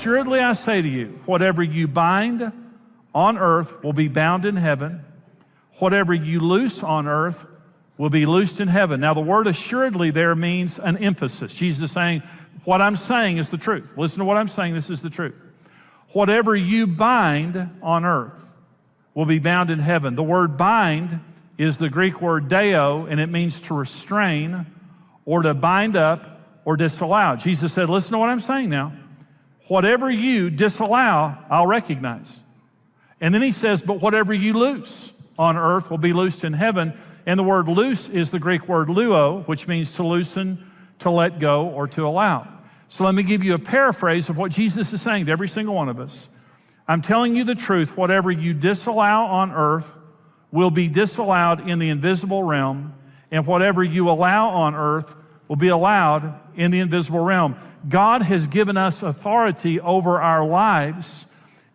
assuredly I say to you, whatever you bind on earth will be bound in heaven. Whatever you loose on earth will be loosed in heaven. Now, the word assuredly there means an emphasis. Jesus is saying, what I'm saying is the truth. Listen to what I'm saying. This is the truth. Whatever you bind on earth will be bound in heaven. The word bind is the Greek word deo, and it means to restrain or to bind up or disallow. Jesus said, listen to what I'm saying now. Whatever you disallow, I'll recognize. And then he says, but whatever you loose on earth will be loosed in heaven. And the word loose is the Greek word luo, which means to loosen, to let go, or to allow. So let me give you a paraphrase of what Jesus is saying to every single one of us. I'm telling you the truth. Whatever you disallow on earth will be disallowed in the invisible realm, and whatever you allow on earth will be allowed in the invisible realm. God has given us authority over our lives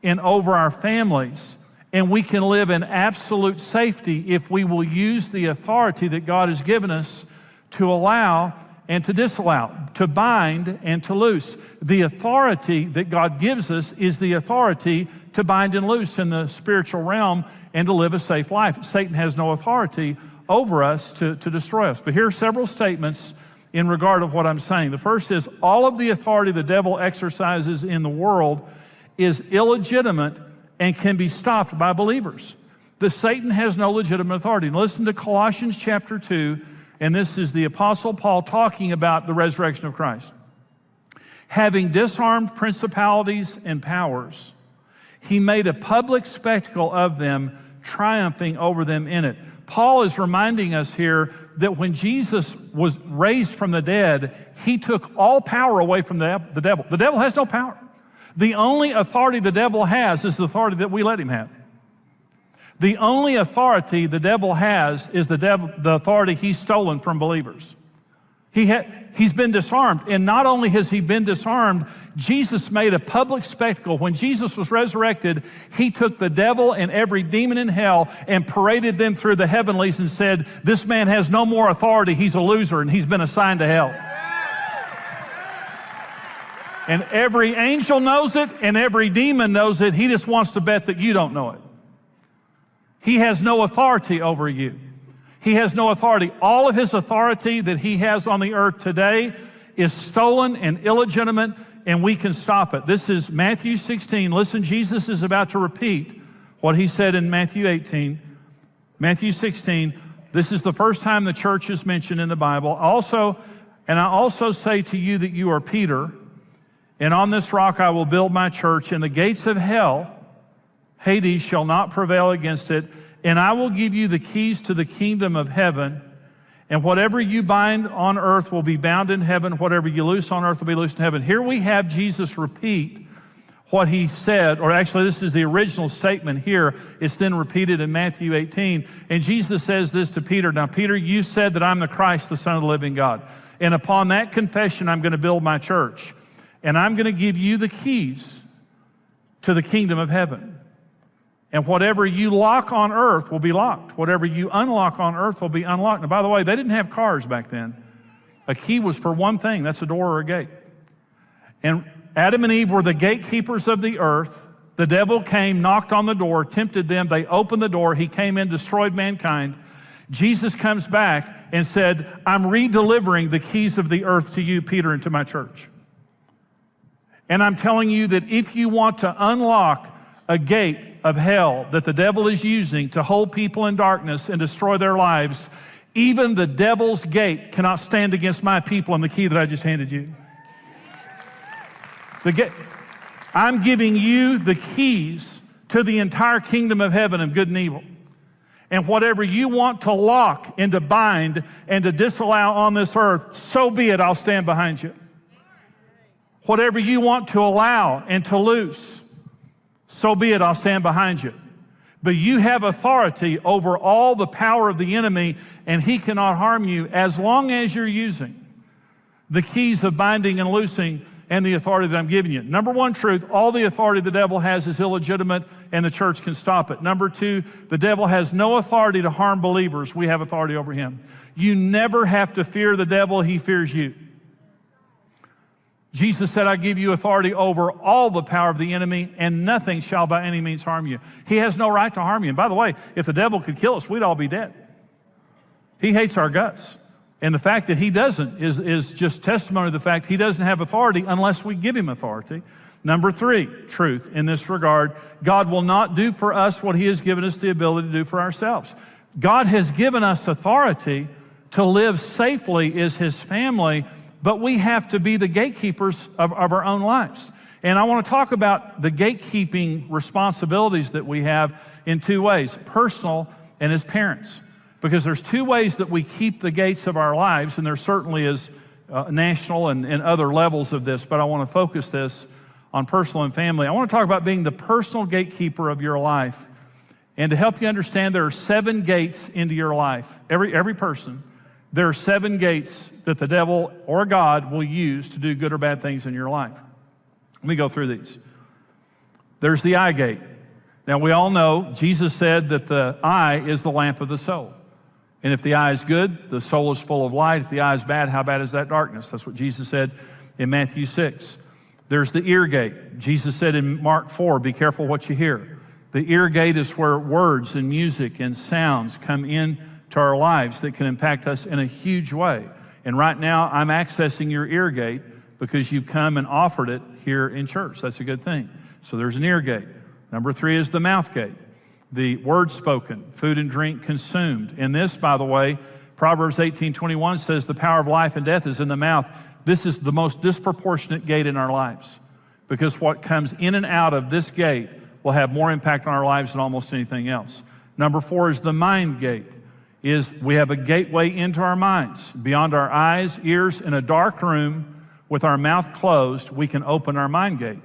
and over our families, and we can live in absolute safety if we will use the authority that God has given us to allow and to disallow, to bind and to loose. The authority that God gives us is the authority to bind and loose in the spiritual realm and to live a safe life. Satan has no authority over us to destroy us. But here are several statements in regard of what I'm saying. The first is, all of the authority the devil exercises in the world is illegitimate and can be stopped by believers. Satan has no legitimate authority. And listen to Colossians chapter 2, and this is the Apostle Paul talking about the resurrection of Christ. Having disarmed principalities and powers, he made a public spectacle of them, triumphing over them in it. Paul is reminding us here that when Jesus was raised from the dead, he took all power away from the devil. The devil has no power. The only authority the devil has is the authority that we let him have. The only authority the devil has is the authority he's stolen from believers. He's been disarmed, and not only has he been disarmed, Jesus made a public spectacle. When Jesus was resurrected, he took the devil and every demon in hell and paraded them through the heavenlies and said, this man has no more authority, he's a loser, and he's been assigned to hell. And every angel knows it, and every demon knows it. He just wants to bet that you don't know it. He has no authority over you. He has no authority. All of his authority that he has on the earth today is stolen and illegitimate, and we can stop it. This is Matthew 16. Listen, Jesus is about to repeat what he said in Matthew 18. Matthew 16, this is the first time the church is mentioned in the Bible. I also say to you that you are Peter, and on this rock I will build my church, and the gates of hell, Hades, shall not prevail against it. And I will give you the keys to the kingdom of heaven. And whatever you bind on earth will be bound in heaven. Whatever you loose on earth will be loosed in heaven. Here we have Jesus repeat what he said, or actually this is the original statement here. It's then repeated in Matthew 18. And Jesus says this to Peter, now Peter, you said that I'm the Christ, the Son of the living God. And upon that confession, I'm going to build my church. And I'm going to give you the keys to the kingdom of heaven. And whatever you lock on earth will be locked. Whatever you unlock on earth will be unlocked. Now, by the way, they didn't have cars back then. A key was for one thing. That's a door or a gate. And Adam and Eve were the gatekeepers of the earth. The devil came, knocked on the door, tempted them. They opened the door. He came in, destroyed mankind. Jesus comes back and said, I'm re-delivering the keys of the earth to you, Peter, and to my church. And I'm telling you that if you want to unlock a gate of hell that the devil is using to hold people in darkness and destroy their lives, even the devil's gate cannot stand against my people and the key that I just handed you. I'm giving you the keys to the entire kingdom of heaven of good and evil. And whatever you want to lock and to bind and to disallow on this earth, so be it, I'll stand behind you. Whatever you want to allow and to loose, so be it, I'll stand behind you. But you have authority over all the power of the enemy, and he cannot harm you as long as you're using the keys of binding and loosing and the authority that I'm giving you. Number one truth, all the authority the devil has is illegitimate, and the church can stop it. Number two, the devil has no authority to harm believers. We have authority over him. You never have to fear the devil, he fears you. Jesus said, I give you authority over all the power of the enemy, and nothing shall by any means harm you. He has no right to harm you. And by the way, if the devil could kill us, we'd all be dead. He hates our guts. And the fact that he doesn't is just testimony to the fact he doesn't have authority unless we give him authority. Number 3, truth in this regard. God will not do for us what he has given us the ability to do for ourselves. God has given us authority to live safely as his family, but we have to be the gatekeepers of our own lives. And I want to talk about the gatekeeping responsibilities that we have in 2 ways, personal and as parents. Because there's 2 ways that we keep the gates of our lives, and there certainly is national and other levels of this, but I want to focus this on personal and family. I want to talk about being the personal gatekeeper of your life. And to help you understand, there are 7 gates into your life. Every person, there are 7 gates that the devil or God will use to do good or bad things in your life. Let me go through these. There's the eye gate. Now, we all know Jesus said that the eye is the lamp of the soul. And if the eye is good, the soul is full of light. If the eye is bad, how bad is that darkness? That's what Jesus said in Matthew 6. There's the ear gate. Jesus said in Mark 4, be careful what you hear. The ear gate is where words and music and sounds come in to our lives that can impact us in a huge way. And right now, I'm accessing your ear gate because you've come and offered it here in church. That's a good thing. So there's an ear gate. Number 3 is the mouth gate. The word spoken, food and drink consumed. And this, by the way, Proverbs 18:21 says the power of life and death is in the mouth. This is the most disproportionate gate in our lives because what comes in and out of this gate will have more impact on our lives than almost anything else. Number 4 is the mind gate. We have a gateway into our minds. Beyond our eyes, ears, in a dark room with our mouth closed, we can open our mind gate.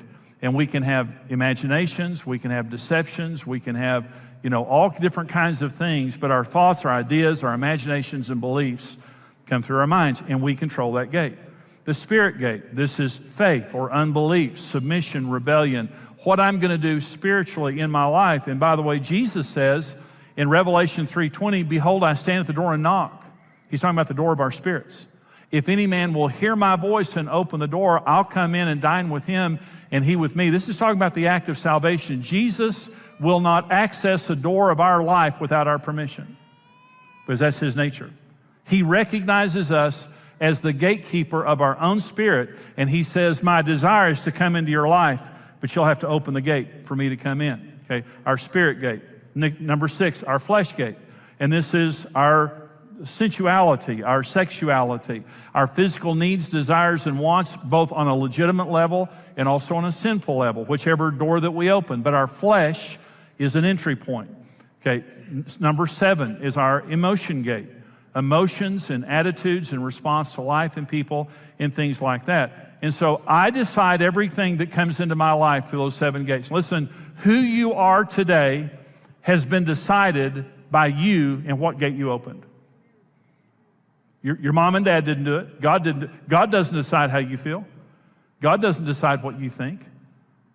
And we can have imaginations, we can have deceptions, we can have, all different kinds of things, but our thoughts, our ideas, our imaginations and beliefs come through our minds, and we control that gate. The spirit gate, this is faith or unbelief, submission, rebellion, what I'm going to do spiritually in my life. And by the way, Jesus says in Revelation 3:20, behold, I stand at the door and knock. He's talking about the door of our spirits. If any man will hear my voice and open the door, I'll come in and dine with him and he with me. This is talking about the act of salvation. Jesus will not access the door of our life without our permission because that's his nature. He recognizes us as the gatekeeper of our own spirit, and he says, my desire is to come into your life, but you'll have to open the gate for me to come in. Okay, our spirit gate. Number 6, our flesh gate. And this is our sensuality, our sexuality, our physical needs, desires, and wants, both on a legitimate level and also on a sinful level, whichever door that we open. But our flesh is an entry point. Okay, number 7 is our emotion gate. Emotions and attitudes in response to life and people and things like that. And so I decide everything that comes into my life through those 7 gates. Listen, who you are today has been decided by you and what gate you opened. Your mom and dad didn't do it. God didn't. God doesn't decide how you feel. God doesn't decide what you think.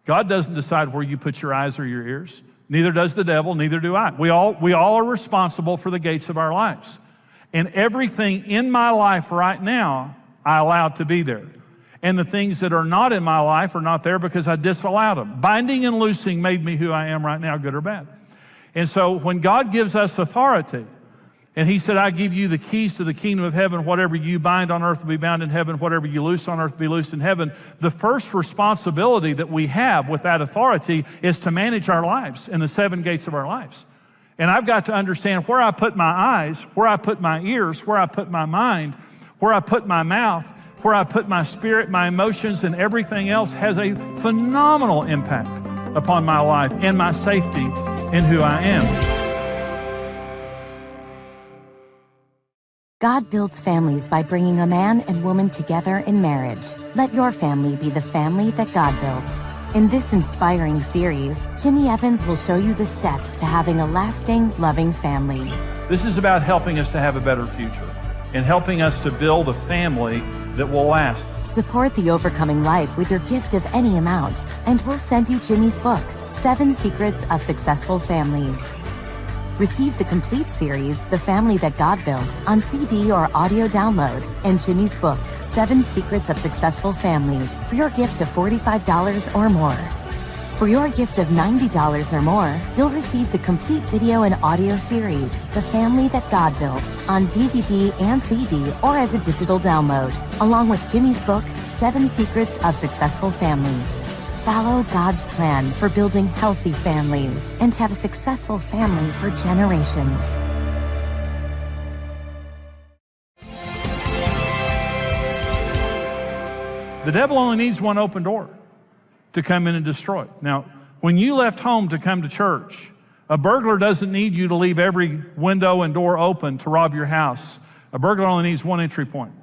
God doesn't decide where you put your eyes or your ears. Neither does the devil, neither do I. We all are responsible for the gates of our lives. And everything in my life right now, I allowed to be there. And the things that are not in my life are not there because I disallowed them. Binding and loosing made me who I am right now, good or bad. And so when God gives us authority, and he said, I give you the keys to the kingdom of heaven. Whatever you bind on earth will be bound in heaven. Whatever you loose on earth will be loosed in heaven. The first responsibility that we have with that authority is to manage our lives in the 7 gates of our lives. And I've got to understand where I put my eyes, where I put my ears, where I put my mind, where I put my mouth, where I put my spirit, my emotions, and everything else has a phenomenal impact upon my life and my safety in who I am. God builds families by bringing a man and woman together in marriage. Let your family be the family that God built. In this inspiring series, Jimmy Evans will show you the steps to having a lasting, loving family. This is about helping us to have a better future and helping us to build a family that will last. Support The Overcoming Life with your gift of any amount, and we'll send you Jimmy's book, 7 Secrets of Successful Families. Receive the complete series, The Family That God Built, on CD or audio download, and Jimmy's book, 7 Secrets of Successful Families, for your gift of $45 or more. For your gift of $90 or more, you'll receive the complete video and audio series, The Family That God Built, on DVD and CD or as a digital download, along with Jimmy's book, 7 Secrets of Successful Families. Follow God's plan for building healthy families and have a successful family for generations. The devil only needs one open door to come in and destroy. Now, when you left home to come to church, a burglar doesn't need you to leave every window and door open to rob your house. A burglar only needs one entry point.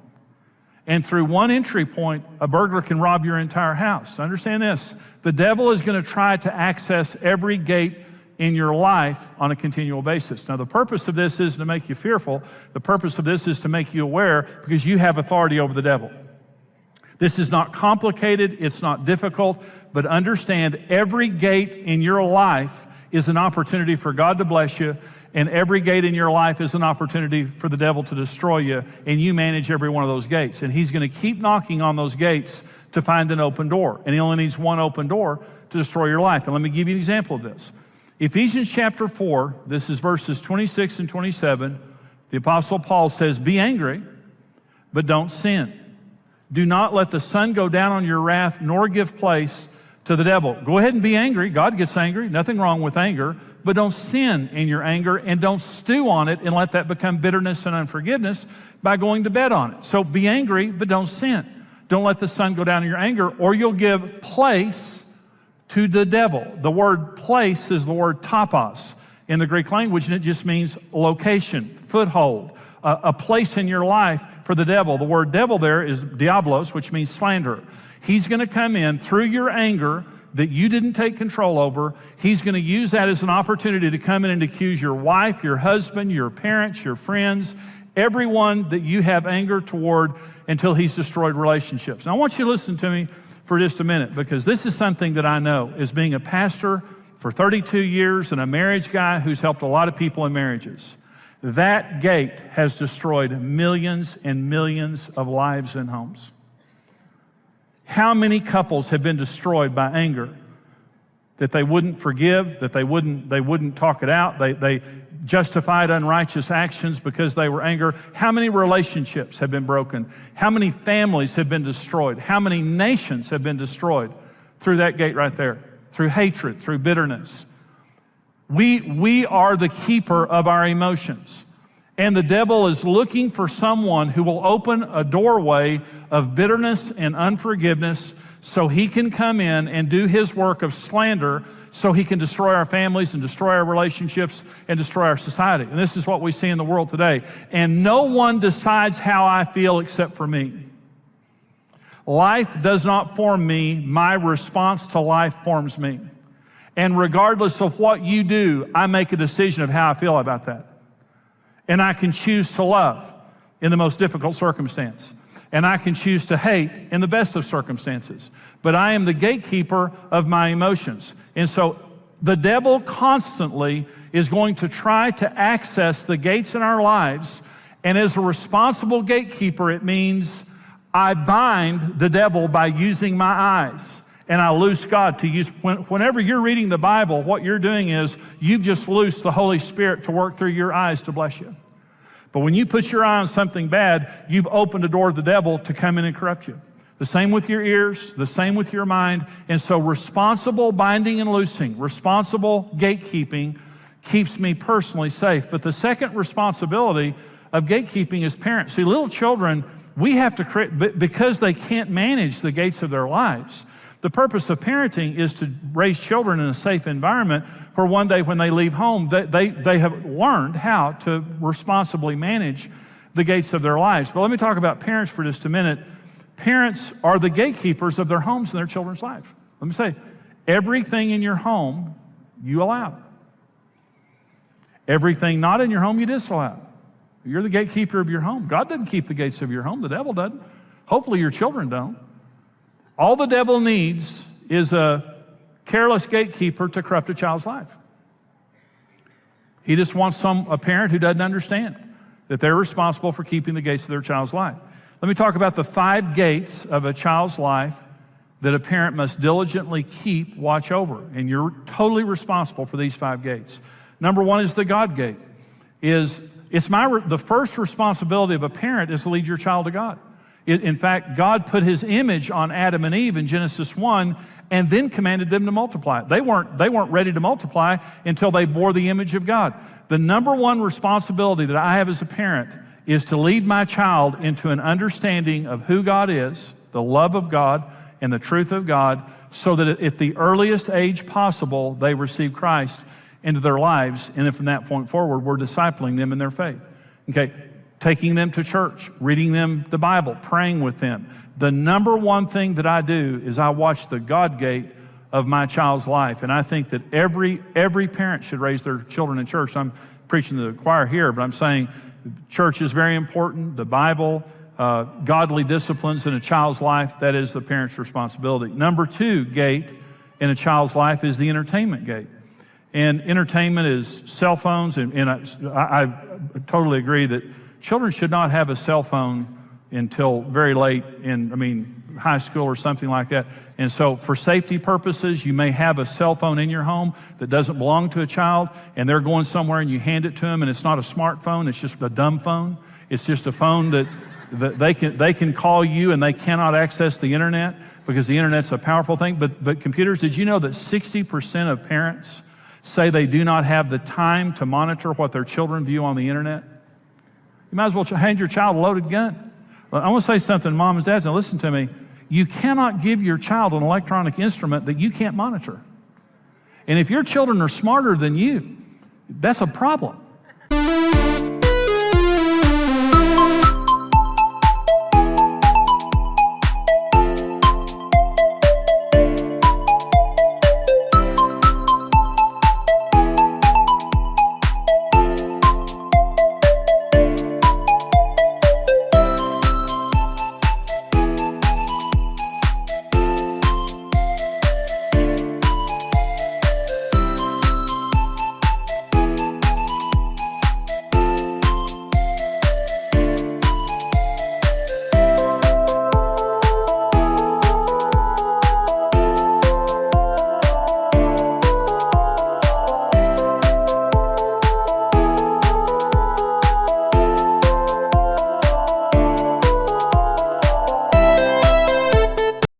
And through one entry point, a burglar can rob your entire house. Understand this, the devil is going to try to access every gate in your life on a continual basis. Now, the purpose of this isn't to make you fearful. The purpose of this is to make you aware, because you have authority over the devil. This is not complicated, it's not difficult, but understand every gate in your life is an opportunity for God to bless you, and every gate in your life is an opportunity for the devil to destroy you, and you manage every one of those gates. And he's going to keep knocking on those gates to find an open door, and he only needs one open door to destroy your life. And let me give you an example of this. Ephesians chapter 4, this is verses 26 and 27, the Apostle Paul says, "Be angry, but don't sin. Do not let the sun go down on your wrath, nor give place to the devil." Go ahead and be angry. God gets angry. Nothing wrong with anger. But don't sin in your anger, and don't stew on it and let that become bitterness and unforgiveness by going to bed on it. So be angry, but don't sin. Don't let the sun go down in your anger, or you'll give place to the devil. The word place is the word topos in the Greek language, and it just means location, foothold, a place in your life for the devil. The word devil there is diablos, which means slanderer. He's going to come in through your anger that you didn't take control over. He's going to use that as an opportunity to come in and accuse your wife, your husband, your parents, your friends, everyone that you have anger toward, until he's destroyed relationships. Now, I want you to listen to me for just a minute, because this is something that I know as being a pastor for 32 years and a marriage guy who's helped a lot of people in marriages. That gate has destroyed millions and millions of lives and homes. How many couples have been destroyed by anger? That they wouldn't forgive, that they wouldn't talk it out, they justified unrighteous actions because they were angry. How many relationships have been broken? How many families have been destroyed? How many nations have been destroyed through that gate right there? Through hatred, through bitterness. We are the keeper of our emotions. And the devil is looking for someone who will open a doorway of bitterness and unforgiveness so he can come in and do his work of slander, so he can destroy our families and destroy our relationships and destroy our society. And this is what we see in the world today. And no one decides how I feel except for me. Life does not form me. My response to life forms me. And regardless of what you do, I make a decision of how I feel about that. And I can choose to love in the most difficult circumstance. And I can choose to hate in the best of circumstances. But I am the gatekeeper of my emotions. And so the devil constantly is going to try to access the gates in our lives. And as a responsible gatekeeper, it means I bind the devil by using my eyes. And I loose God to use. Whenever you're reading the Bible, what you're doing is you've just loosed the Holy Spirit to work through your eyes to bless you. But when you put your eye on something bad, you've opened a door to the devil to come in and corrupt you. The same with your ears, the same with your mind. And so responsible binding and loosing, responsible gatekeeping keeps me personally safe. But the second responsibility of gatekeeping is parents. See, little children, we have to create, because they can't manage the gates of their lives. The purpose of parenting is to raise children in a safe environment where one day when they leave home, they have learned how to responsibly manage the gates of their lives. But let me talk about parents for just a minute. Parents are the gatekeepers of their homes and their children's life. Let me say, everything in your home, you allow. Everything not in your home, you disallow. You're the gatekeeper of your home. God doesn't keep the gates of your home. The devil doesn't. Hopefully your children don't. All the devil needs is a careless gatekeeper to corrupt a child's life. He just wants a parent who doesn't understand that they're responsible for keeping the gates of their child's life. Let me talk about the 5 gates of a child's life that a parent must diligently keep watch over. And you're totally responsible for these 5 gates. Number 1 is the God gate. The first responsibility of a parent is to lead your child to God. In fact, God put his image on Adam and Eve in Genesis 1 and then commanded them to multiply. They weren't ready to multiply until they bore the image of God. The number 1 responsibility that I have as a parent is to lead my child into an understanding of who God is, the love of God, and the truth of God, so that at the earliest age possible, they receive Christ into their lives. And then from that point forward, we're discipling them in their faith. Okay, taking them to church, reading them the Bible, praying with them. The number 1 thing that I do is I watch the God gate of my child's life. And I think that every parent should raise their children in church. I'm preaching to the choir here, but I'm saying church is very important. The Bible, godly disciplines in a child's life, that is the parent's responsibility. Number 2 gate in a child's life is the entertainment gate. And entertainment is cell phones, and I totally agree that children should not have a cell phone until very late in, high school or something like that. And so for safety purposes, you may have a cell phone in your home that doesn't belong to a child, and they're going somewhere and you hand it to them, and it's not a smartphone, it's just a dumb phone. It's just a phone that they can call you and they cannot access the internet because the internet's a powerful thing. But computers, did you know that 60% of parents say they do not have the time to monitor what their children view on the internet? You might as well hand your child a loaded gun. I want to say something, moms and dads, now listen to me. You cannot give your child an electronic instrument that you can't monitor. And if your children are smarter than you, that's a problem.